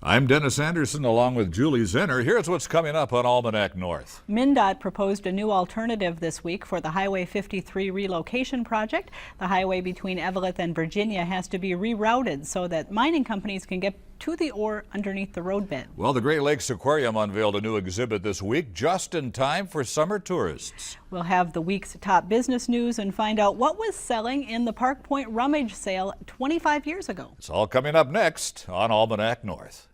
I'm Dennis Anderson along with Julie Zenner. Here's what's coming up on Almanac North. MNDOT proposed a new alternative this week for the Highway 53 relocation project. The highway between Eveleth and Virginia has to be rerouted so that mining companies can get to the ore underneath the roadbed. Well, the Great Lakes Aquarium unveiled a new exhibit this week just in time for summer tourists. We'll have the week's top business news and find out what was selling in the Park Point rummage sale 25 years ago. It's all coming up next on Almanac North.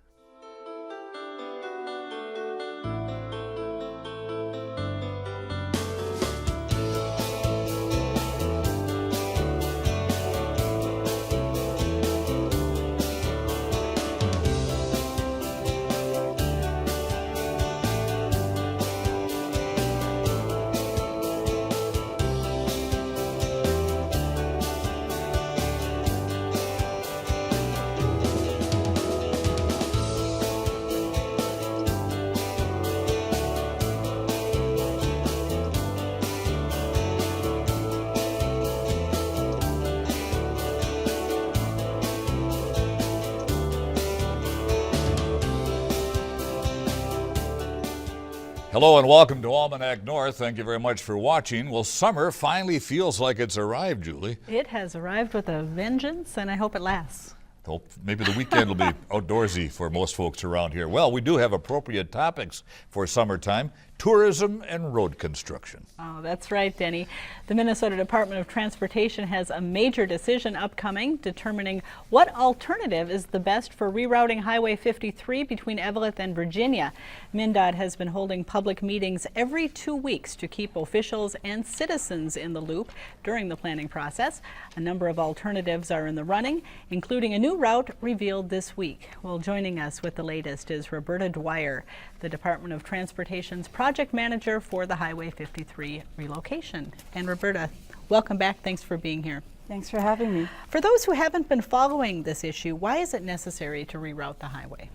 Hello and welcome to Almanac North. Thank you very much for watching. Well, summer finally feels like it's arrived, Julie. It has arrived with a vengeance, and I hope it lasts. Hope maybe the weekend will be outdoorsy for most folks around here. Well, we do have appropriate topics for summertime: tourism and road construction. Oh, that's right, Denny. The Minnesota Department of Transportation has a major decision upcoming determining what alternative is the best for rerouting Highway 53 between Eveleth and Virginia. MNDOT has been holding public meetings every 2 weeks to keep officials and citizens in the loop during the planning process. A number of alternatives are in the running, including a new route revealed this week. Well, joining us with the latest is Roberta Dwyer, the Department of Transportation's project manager for the Highway 53 relocation. And Roberta, welcome back. Thanks for being here. Thanks for having me. For those who haven't been following this issue, why is it necessary to reroute the highway?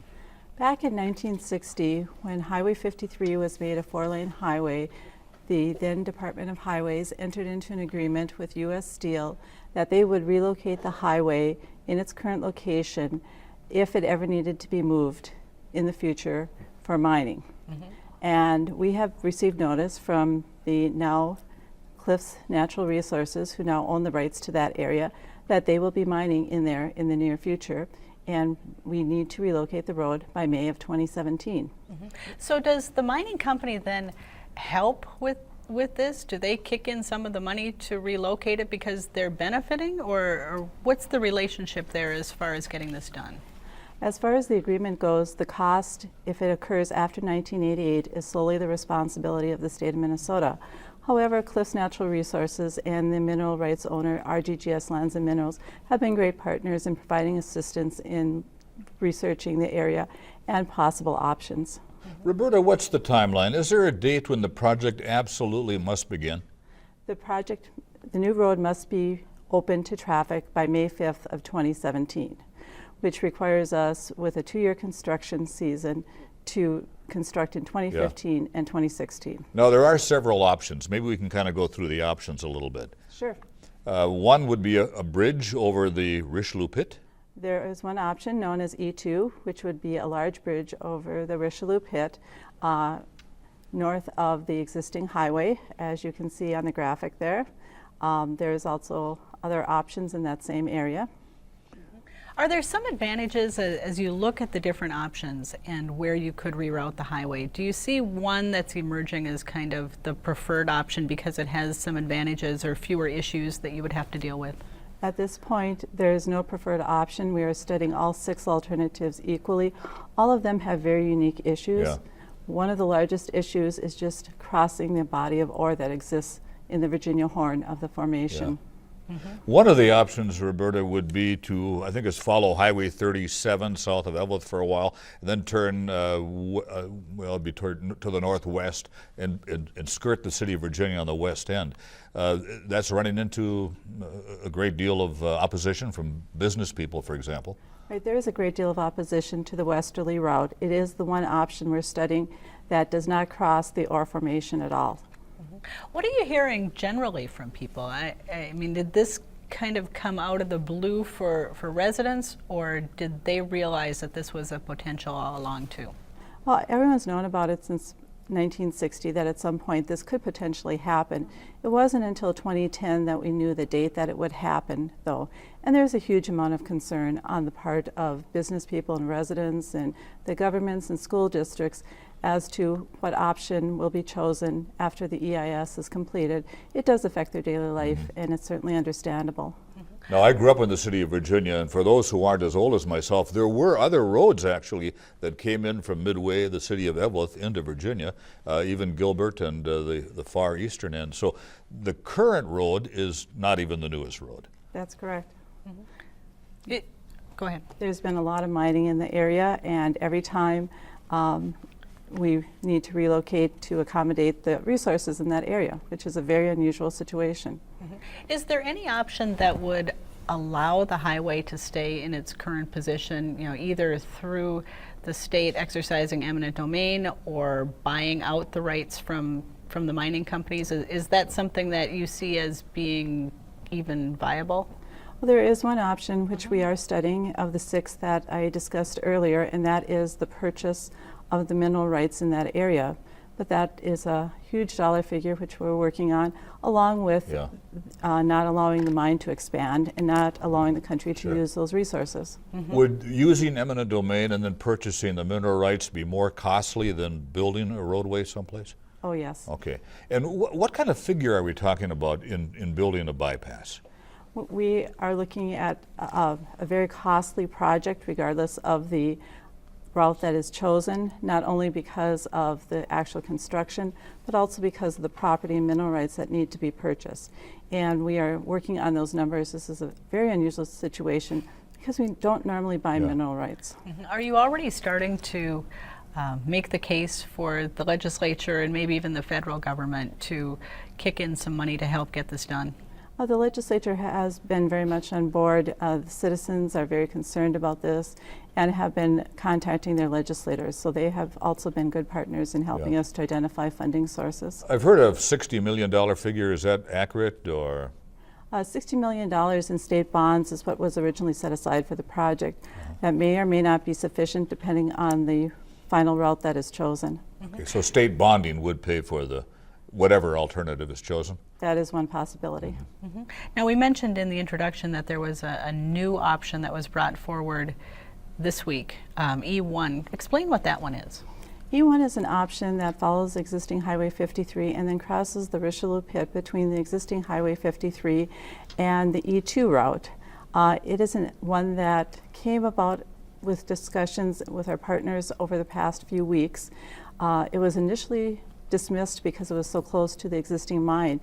Back in 1960, when Highway 53 was made a 4-lane highway, the then Department of Highways entered into an agreement with U.S. Steel that they would relocate the highway in its current location if it ever needed to be moved in the future for mining. And we have received notice from the now Cliffs Natural Resources, who now own the rights to that area, that they will be mining in there in the near future, and we need to relocate the road by May of 2017. So does the mining company then help with this? Do they kick in some of the money to relocate it because they're benefiting, or what's the relationship there as far as getting this done? As far as the agreement goes, the cost, if it occurs after 1988, is solely the responsibility of the state of Minnesota. However, Cliffs Natural Resources and the mineral rights owner, RGGS Lands and Minerals, have been great partners in providing assistance in researching the area and possible options. Roberta, what's the timeline? Is there a date when the project absolutely must begin? The new road must be open to traffic by May 5th of 2017. Which requires us, with a 2-year construction season, to construct in 2015 and 2016. Now, there are several options. Maybe we can kind of go through the options a little bit. Sure. One would be a bridge over the Richelieu Pit. There is one option known as E2, which would be a large bridge over the Richelieu Pit north of the existing highway, as you can see on the graphic there. There's also other options in that same area. Are there some advantages as you look at the different options and where you could reroute the highway? Do you see one that's emerging as kind of the preferred option because it has some advantages or fewer issues that you would have to deal with? At this point, there is no preferred option. We are studying all 6 alternatives equally. All of them have very unique issues. Yeah. One of the largest issues is just crossing the body of ore that exists in the Virginia Horn of the formation. Yeah. One of the options, Roberta, would be to, I think it's follow Highway 37 south of Eveleth for a while, and then turn, it'd be to the northwest and skirt the city of Virginia on the west end. That's running into a great deal of opposition from business people, for example. Right, there is a great deal of opposition to the westerly route. It is the one option we're studying that does not cross the ore formation at all. What are you hearing generally from people? I mean, did this kind of come out of the blue for residents, or did they realize that this was a potential all along too? Well, everyone's known about it since 1960, that at some point this could potentially happen. It wasn't until 2010 that we knew the date that it would happen, though. And there's a huge amount of concern on the part of business people and residents and the governments and school districts as to what option will be chosen after the EIS is completed. It does affect their daily life, and it's certainly understandable. Now, I grew up in the city of Virginia, and for those who aren't as old as myself, there were other roads actually that came in from Midway, the city of Eveleth, into Virginia, even Gilbert and the far eastern end. So the current road is not even the newest road. That's correct. Go ahead. There's been a lot of mining in the area, and every time we need to relocate to accommodate the resources in that area, which is a very unusual situation. Is there any option that would allow the highway to stay in its current position, either through the state exercising eminent domain or buying out the rights from the mining companies? Is that something that you see as being even viable? Well, there is one option which we are studying of the 6 that I discussed earlier, and that is the purchase of the mineral rights in that area. But that is a huge dollar figure which we're working on, along with not allowing the mine to expand and not allowing the country to use those resources. Would using eminent domain and then purchasing the mineral rights be more costly than building a roadway someplace? Oh, yes. Okay. And what kind of figure are we talking about in building a bypass? We are looking at a very costly project regardless of the route that is chosen, not only because of the actual construction, but also because of the property and mineral rights that need to be purchased. And we are working on those numbers. This is a very unusual situation because we don't normally buy mineral rights. Are you already starting to make the case for the legislature and maybe even the federal government to kick in some money to help get this done? The legislature has been very much on board. The citizens are very concerned about this and have been contacting their legislators. So they have also been good partners in helping us to identify funding sources. I've heard of $60 million figure. Is that accurate, or? $60 million in state bonds is what was originally set aside for the project. That may or may not be sufficient depending on the final route that is chosen. Okay, so state bonding would pay for whatever alternative is chosen? That is one possibility. Now, we mentioned in the introduction that there was a new option that was brought forward this week, E1. Explain what that one is. E1 is an option that follows existing Highway 53 and then crosses the Richelieu Pit between the existing Highway 53 and the E2 route. It is one that came about with discussions with our partners over the past few weeks. It was initially dismissed because it was so close to the existing mine.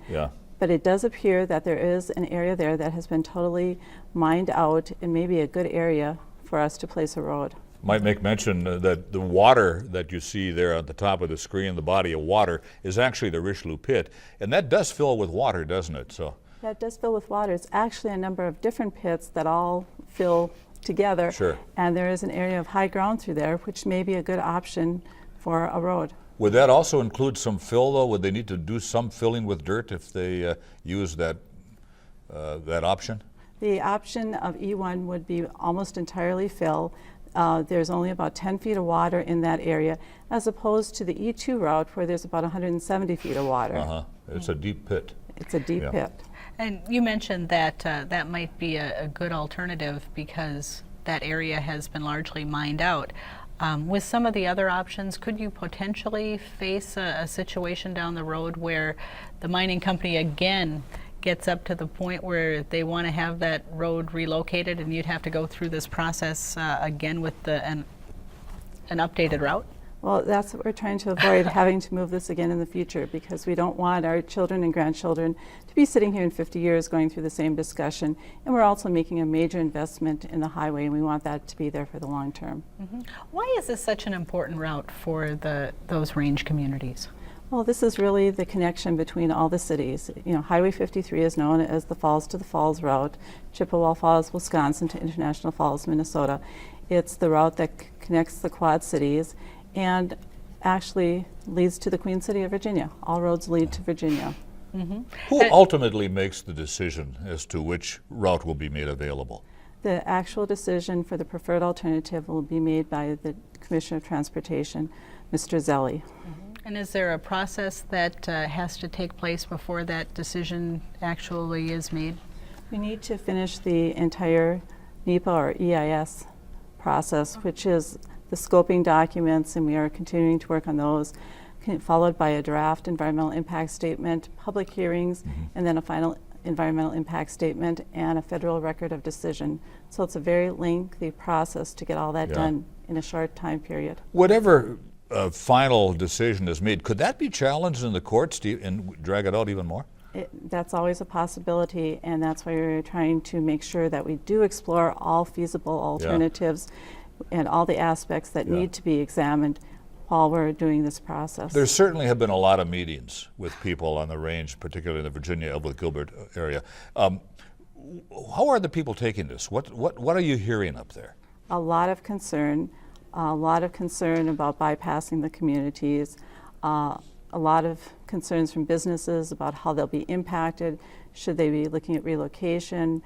But it does appear that there is an area there that has been totally mined out and maybe a good area for us to place a road. Might make mention that the water that you see there at the top of the screen, the body of water, is actually the Richelieu Pit. And that does fill with water, doesn't it? So that does fill with water. It's actually a number of different pits that all fill together. And there is an area of high ground through there, which may be a good option for a road. Would that also include some fill, though? Would they need to do some filling with dirt if they use that option? The option of E1 would be almost entirely fill. There's only about 10 feet of water in that area, as opposed to the E2 route where there's about 170 feet of water. It's a deep pit. It's a deep pit. And you mentioned that that might be a good alternative because that area has been largely mined out. With some of the other options, could you potentially face a situation down the road where the mining company again gets up to the point where they want to have that road relocated and you'd have to go through this process again with an updated route? Well, that's what we're trying to avoid, having to move this again in the future, because we don't want our children and grandchildren to be sitting here in 50 years going through the same discussion. And we're also making a major investment in the highway, and we want that to be there for the long term. Why is this such an important route for those range communities? Well, this is really the connection between all the cities. Highway 53 is known as the Falls to the Falls route, Chippewa Falls, Wisconsin to International Falls, Minnesota. It's the route that connects the Quad Cities and actually leads to the Queen City of Virginia. All roads lead to Virginia. Who ultimately makes the decision as to which route will be made available? The actual decision for the preferred alternative will be made by the Commissioner of Transportation, Mr. Zelli. And is there a process that has to take place before that decision actually is made? We need to finish the entire NEPA or EIS process, which is the scoping documents, and we are continuing to work on those, followed by a draft environmental impact statement, public hearings, and then a final environmental impact statement and a federal record of decision. So it's a very lengthy process to get all that done in a short time period. Whatever final decision is made, could that be challenged in the courts and drag it out even more? That's always a possibility, and that's why we're trying to make sure that we do explore all feasible alternatives and all the aspects that need to be examined while we're doing this process. There certainly have been a lot of meetings with people on the range, particularly in the Virginia, Eveleth, Gilbert area. How are the people taking this? What are you hearing up there? A lot of concern about bypassing the communities, a lot of concerns from businesses about how they'll be impacted, should they be looking at relocation,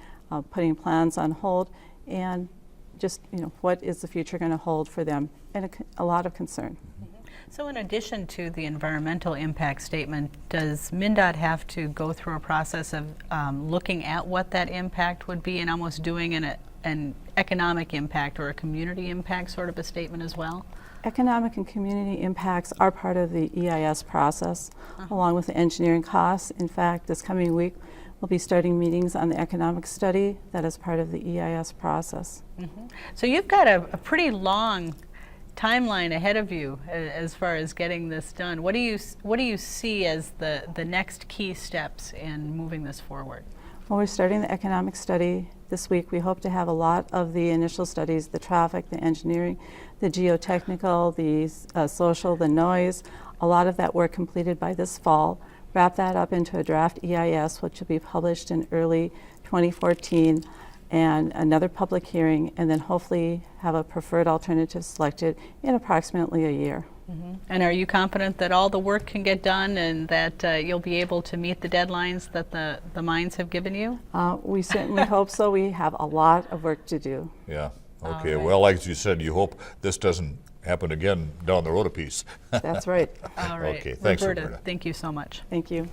putting plans on hold, and just, what is the future going to hold for them, and a lot of concern. So in addition to the environmental impact statement, does MNDOT have to go through a process of looking at what that impact would be and almost doing an economic impact or a community impact sort of a statement as well? Economic and community impacts are part of the EIS process, along with the engineering costs. In fact, this coming week, we'll be starting meetings on the economic study that is part of the EIS process. So you've got a pretty long timeline ahead of you as far as getting this done. What do you see as the next key steps in moving this forward? Well, we're starting the economic study this week. We hope to have a lot of the initial studies, the traffic, the engineering, the geotechnical, the social, the noise, a lot of that work completed by this fall. Wrap that up into a draft EIS, which will be published in early 2014, and another public hearing, and then hopefully have a preferred alternative selected in approximately a year. And are you confident that all the work can get done and that you'll be able to meet the deadlines that the mines have given you? We certainly hope so. We have a lot of work to do. Yeah. Okay. All right. Well, like you said, you hope this doesn't happen again down the road a piece. That's right. All right. Okay. Thanks, Roberta. Thank you so much. Thank you.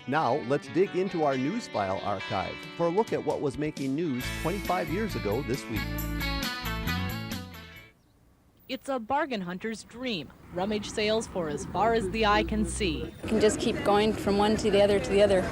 Now, let's dig into our news file archive for a look at what was making news 25 years ago this week. It's a bargain hunter's dream. Rummage sales for as far as the eye can see. You can just keep going from one to the other,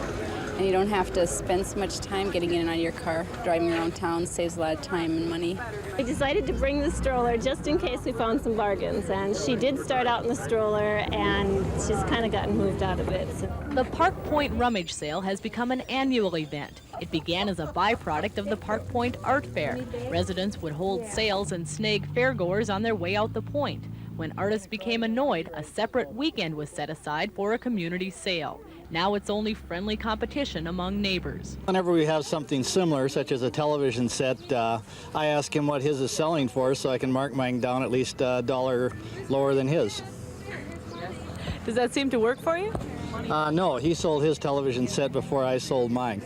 and you don't have to spend so much time getting in and out of your car. Driving around town saves a lot of time and money. I decided to bring the stroller just in case we found some bargains, and she did start out in the stroller, and she's kind of gotten moved out of it. So. The Park Point Rummage Sale has become an annual event. It began as a byproduct of the Park Point Art Fair. Residents would hold sales and snag fairgoers on their way out the point. When artists became annoyed, a separate weekend was set aside for a community sale. Now it's only friendly competition among neighbors. Whenever we have something similar, such as a television set, I ask him what his is selling for so I can mark mine down at least $1 lower than his. Does that seem to work for you? No, he sold his television set before I sold mine.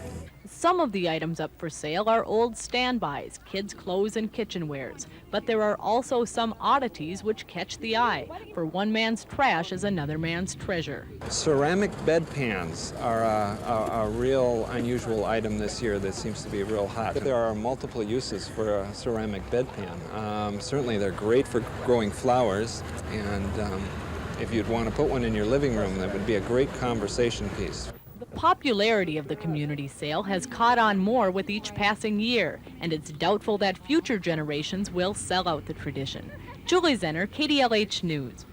Some of the items up for sale are old standbys, kids' clothes and kitchenwares. But there are also some oddities which catch the eye. For one man's trash is another man's treasure. Ceramic bedpans are a real unusual item this year that seems to be real hot. There are multiple uses for a ceramic bedpan. Certainly they're great for growing flowers, and if you'd want to put one in your living room, that would be a great conversation piece. The popularity of the community sale has caught on more with each passing year, and it's doubtful that future generations will sell out the tradition. Julie Zenner, KDLH News.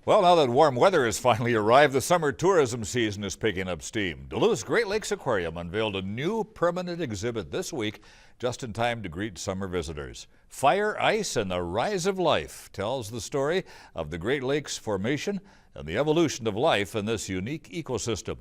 Well, now that warm weather has finally arrived, the summer tourism season is picking up steam. Duluth's Great Lakes Aquarium unveiled a new permanent exhibit this week, just in time to greet summer visitors. Fire, Ice, and the Rise of Life tells the story of the Great Lakes formation and the evolution of life in this unique ecosystem.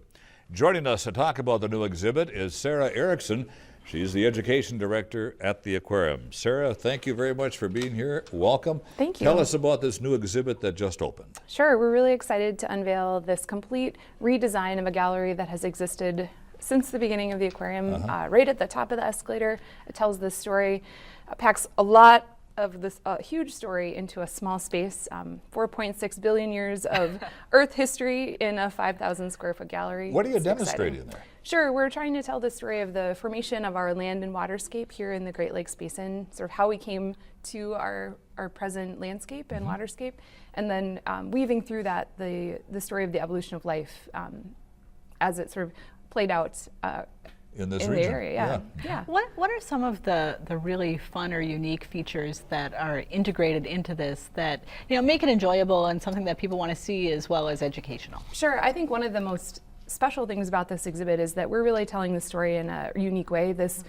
Joining us to talk about the new exhibit is Sarah Erickson. She's the education director at the aquarium. Sarah, thank you very much for being here. Welcome. Thank you. Tell us about this new exhibit that just opened. Sure, we're really excited to unveil this complete redesign of a gallery that has existed since the beginning of the aquarium. Right at the top of the escalator, it tells this story, packs a lot of this huge story into a small space, 4.6 billion years of Earth history in a 5,000 square foot gallery. What are you It's demonstrating exciting. there? Sure, we're trying to tell the story of the formation of our land and waterscape here in the Great Lakes Basin, sort of how we came to our present landscape and waterscape, and then weaving through that the story of the evolution of life as it sort of played out In this in region. the area. Yeah. What are some of the really fun or unique features that are integrated into this that make it enjoyable and something that people want to see as well as educational? Sure, I think one of the most special things about this exhibit is that we're really telling the story in a unique way. This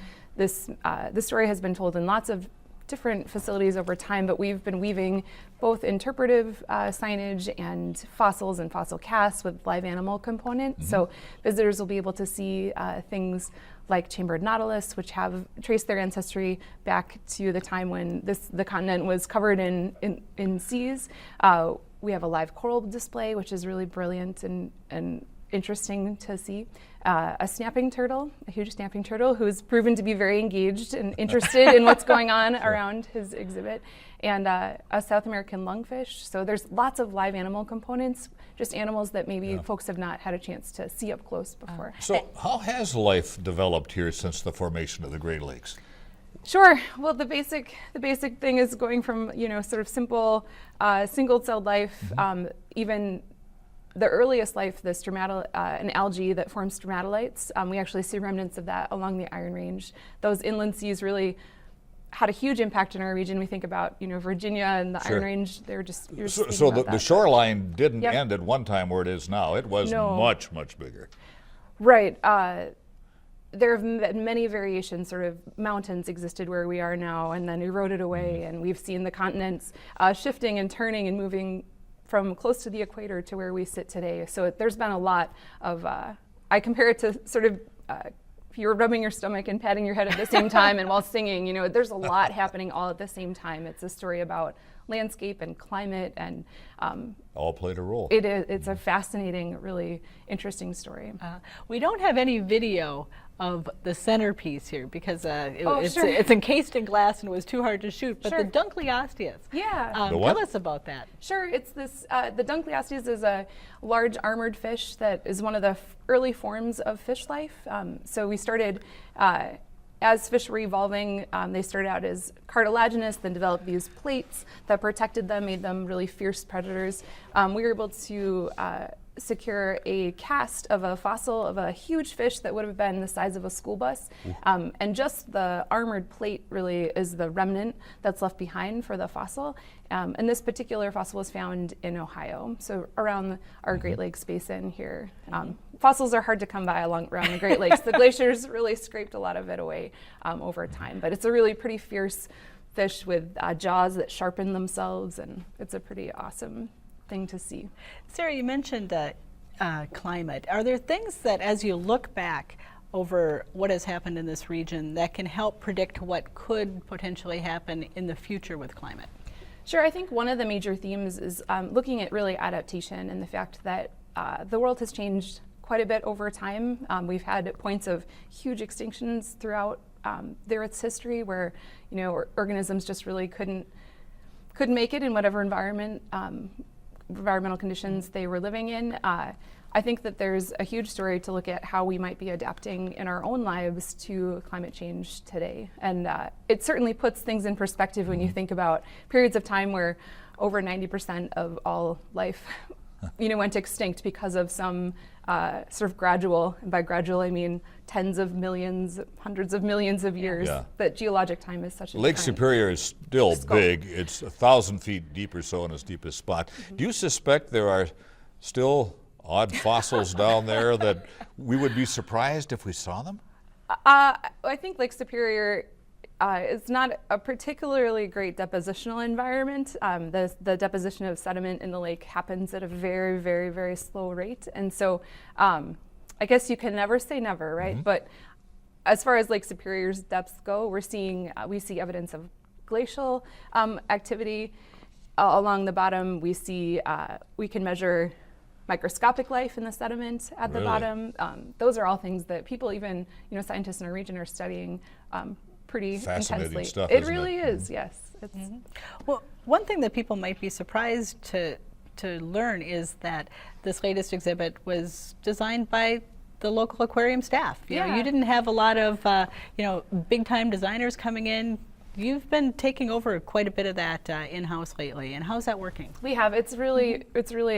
story has been told in lots of different facilities over time, but we've been weaving both interpretive signage and fossils and fossil casts with live animal components. So visitors will be able to see things like chambered nautilus, which have traced their ancestry back to the time when the continent was covered in seas. We have a live coral display, which is really brilliant and interesting to see. A snapping turtle, a huge snapping turtle who's proven to be very engaged and interested in what's going on around his exhibit, and a South American lungfish. So there's lots of live animal components, just animals that maybe folks have not had a chance to see up close before. So how has life developed here since the formation of the Great Lakes? Sure. Well, the basic thing is going from sort of simple single-celled life, even the earliest life, an algae that forms stromatolites. We actually see remnants of that along the Iron Range. Those inland seas really had a huge impact in our region. We think about Virginia and the Iron Range. They're just So the shoreline didn't end at one time where it is now. It was much, much bigger. Right. There have been many variations. Sort of mountains existed where we are now, and then eroded away. And we've seen the continents shifting and turning and moving from close to the equator to where we sit today. So there's been a lot of, I compare it to sort of, if you were rubbing your stomach and patting your head at the same time and while singing, there's a lot happening all at the same time. It's a story about landscape and climate and all played a role. It is. It's a fascinating, really interesting story. We don't have any video of the centerpiece here because Sure. it's encased in glass and it was too hard to shoot. But Sure. the Dunkleosteus. Yeah. The what? Tell us about that. Sure, it's this, the Dunkleosteus is a large armored fish that is one of the early forms of fish life. So we started, as fish were evolving, they started out as cartilaginous, then developed these plates that protected them, made them really fierce predators. We were able to secure a cast of a fossil of a huge fish that would have been the size of a school bus. And just the armored plate really is the remnant that's left behind for the fossil. And this particular fossil was found in Ohio, so around our Great Lakes Basin here. Fossils are hard to come by around the Great Lakes. The glaciers really scraped a lot of it away over time, but it's a really pretty fierce fish with jaws that sharpen themselves, and it's a pretty awesome thing to see. Sarah, you mentioned climate. Are there things that, as you look back over what has happened in this region, that can help predict what could potentially happen in the future with climate? Sure, I think one of the major themes is looking at really adaptation and the fact that the world has changed quite a bit over time. We've had points of huge extinctions throughout the Earth's history where organisms just really couldn't make it in whatever environmental conditions they were living in. I think that there's a huge story to look at how we might be adapting in our own lives to climate change today. And it certainly puts things in perspective when you think about periods of time where over 90% of all life went extinct because of some sort of gradual, and by gradual I mean tens of millions, hundreds of millions of years, that geologic time is such a Lake different Superior is still scope. big. It's 1,000 feet deep or so in its deepest spot. Do you suspect there are still odd fossils down there that we would be surprised if we saw them? I think Lake Superior is not a particularly great depositional environment. The deposition of sediment in the lake happens at a very, very, very slow rate. And so I guess you can never say never, right? But as far as Lake Superior's depths go, we see evidence of glacial activity along the bottom. We can measure microscopic life in the sediment at the bottom. Those are all things that people, even scientists in our region, are studying pretty Fascinating intensely. stuff, It isn't it? really is, yes. Well, one thing that people might be surprised to learn is that this latest exhibit was designed by the local aquarium staff. You know, you didn't have a lot of big time designers coming in. You've been taking over quite a bit of that in-house lately, and how's that working? We have. It's really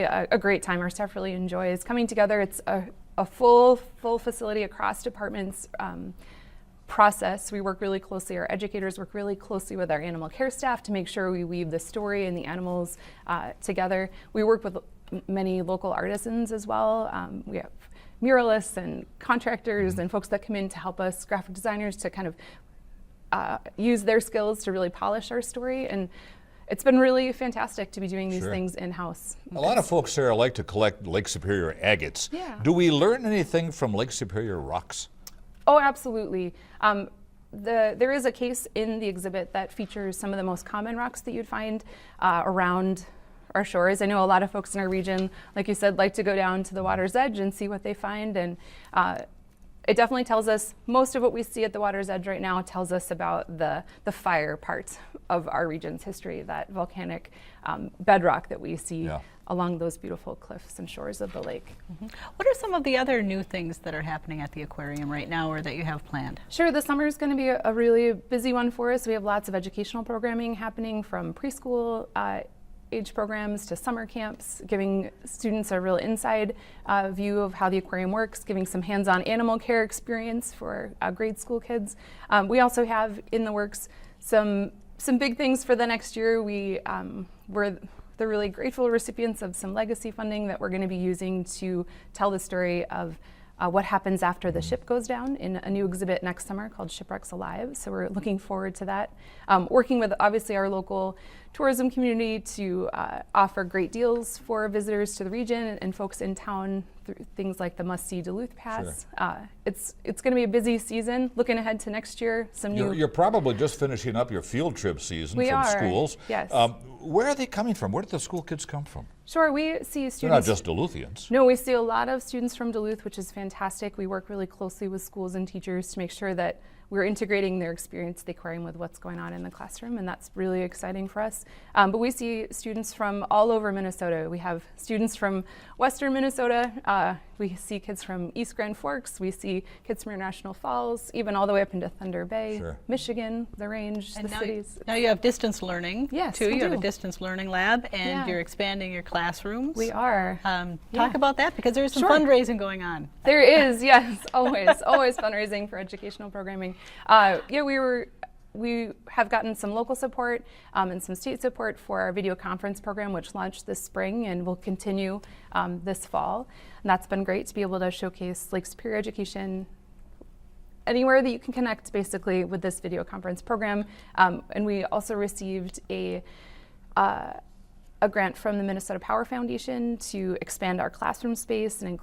a great time. Our staff really enjoys coming together. It's a full facility across departments process. We work really closely, our educators work really closely with our animal care staff to make sure we weave the story and the animals together. We work with many local artisans as well. We have muralists and contractors and folks that come in to help us, graphic designers, to kind of use their skills to really polish our story. And it's been really fantastic to be doing these things in-house. A lot of folks here like to collect Lake Superior agates. Do we learn anything from Lake Superior rocks? Oh, absolutely. There is a case in the exhibit that features some of the most common rocks that you'd find around our shores. I know a lot of folks in our region, like you said, like to go down to the water's edge and see what they find. And it definitely tells us, most of what we see at the water's edge right now tells us about the fire part of our region's history, that volcanic bedrock that we see along those beautiful cliffs and shores of the lake. What are some of the other new things that are happening at the aquarium right now or that you have planned? Sure, the summer is going to be a really busy one for us. We have lots of educational programming happening, from preschool age programs to summer camps, giving students a real inside view of how the aquarium works, giving some hands-on animal care experience for grade school kids. We also have in the works some big things for the next year. We're the really grateful recipients of some legacy funding that we're going to be using to tell the story of what happens after the ship goes down in a new exhibit next summer called Shipwrecks Alive. So we're looking forward to that. Working with obviously our local tourism community to offer great deals for visitors to the region and folks in town through things like the must-see Duluth Pass. It's going to be a busy season. Looking ahead to next year, You're probably just finishing up your field trip season from schools. Yes. Where are they coming from? Where do the school kids come from? Sure, we see students. They're not just Duluthians. No, we see a lot of students from Duluth, which is fantastic. We work really closely with schools and teachers to make sure that we're integrating their experience at the aquarium with what's going on in the classroom, and that's really exciting for us. But we see students from all over Minnesota. We have students from western Minnesota. We see kids from East Grand Forks. We see kids from International Falls, even all the way up into Thunder Bay, Michigan, the range, the cities. Now you have distance learning, too. You have a do. dist learning lab, and you're expanding your classrooms. We are. Talk about that, because there's some fundraising going on. There is, yes, always fundraising for educational programming. We have gotten some local support and some state support for our video conference program, which launched this spring and will continue this fall. And that's been great to be able to showcase Lake Superior education anywhere that you can connect, basically, with this video conference program. And we also received a grant from the Minnesota Power Foundation to expand our classroom space and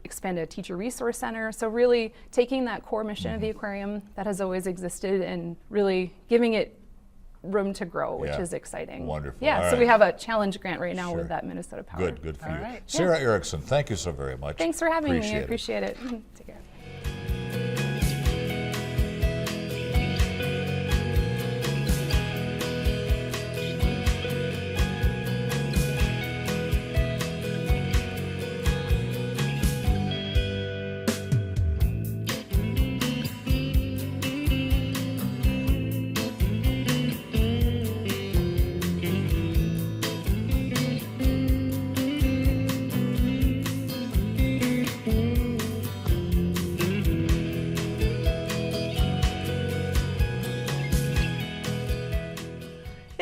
expand a teacher resource center. So really taking that core mission of the aquarium that has always existed and really giving it room to grow, which is exciting. Wonderful. Yeah, so we have a challenge grant right now with that Minnesota Power. Good for you. Sarah Erickson, thank you so very much. Thanks for having me. I appreciate it. Take care.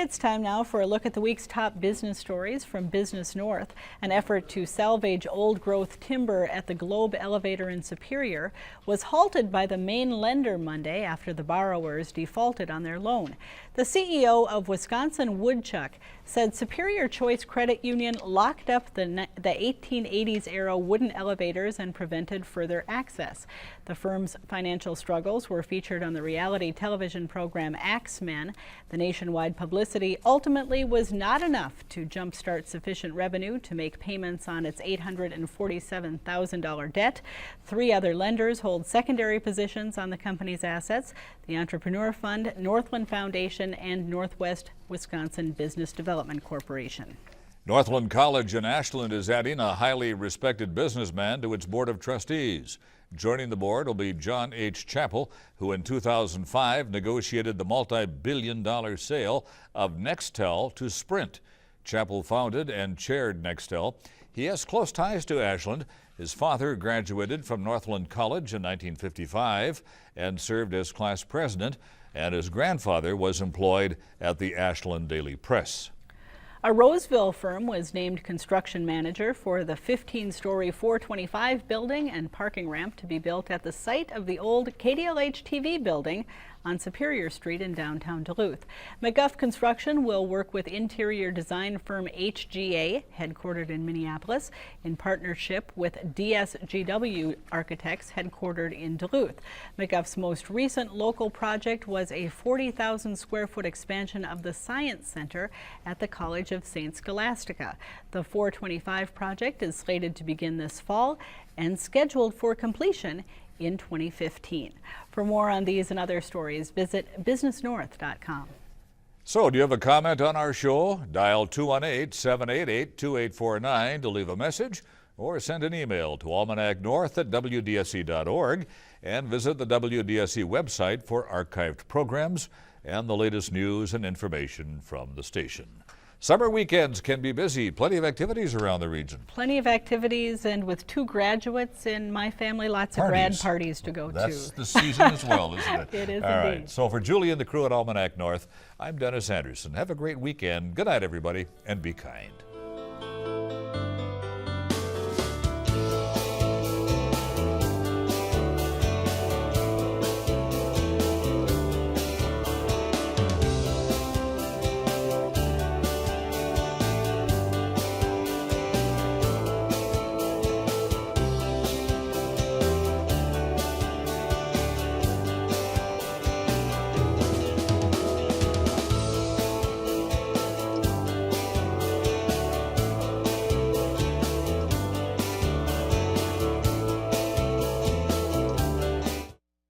It's time now for a look at the week's top business stories from Business North. An effort to salvage old-growth timber at the Globe Elevator in Superior was halted by the main lender Monday after the borrowers defaulted on their loan. The CEO of Wisconsin Woodchuck said Superior Choice Credit Union locked up the 1880s-era wooden elevators and prevented further access. The firm's financial struggles were featured on the reality television program Axemen. The nationwide publicity ultimately was not enough to jumpstart sufficient revenue to make payments on its $847,000 debt. 3 other lenders hold secondary positions on the company's assets: the Entrepreneur Fund, Northland Foundation, and Northwest Wisconsin Business Development Corporation. Northland College in Ashland is adding a highly respected businessman to its board of trustees. Joining the board will be John H. Chappell, who in 2005 negotiated the multi-billion-dollar sale of Nextel to Sprint. Chappell founded and chaired Nextel. He has close ties to Ashland. His father graduated from Northland College in 1955 and served as class president, and his grandfather was employed at the Ashland Daily Press. A Roseville firm was named construction manager for the 15-story 425 building and parking ramp to be built at the site of the old KDLH TV building on Superior Street in downtown Duluth. McGuff Construction will work with interior design firm HGA, headquartered in Minneapolis, in partnership with DSGW Architects, headquartered in Duluth. McGuff's most recent local project was a 40,000 square foot expansion of the Science Center at the College of St. Scholastica. The 425 project is slated to begin this fall and scheduled for completion in 2015. For more on these and other stories, visit businessnorth.com. So, do you have a comment on our show? Dial 218-788-2849 to leave a message or send an email to almanacnorth@wdse.org and visit the WDSE website for archived programs and the latest news and information from the station. Summer weekends can be busy. Plenty of activities around the region. Plenty of activities, and with 2 graduates in my family, lots of grad parties to go to. That's the season as well, isn't it? It is All indeed. right. So for Julie and the crew at Almanac North, I'm Dennis Anderson. Have a great weekend. Good night, everybody, and be kind.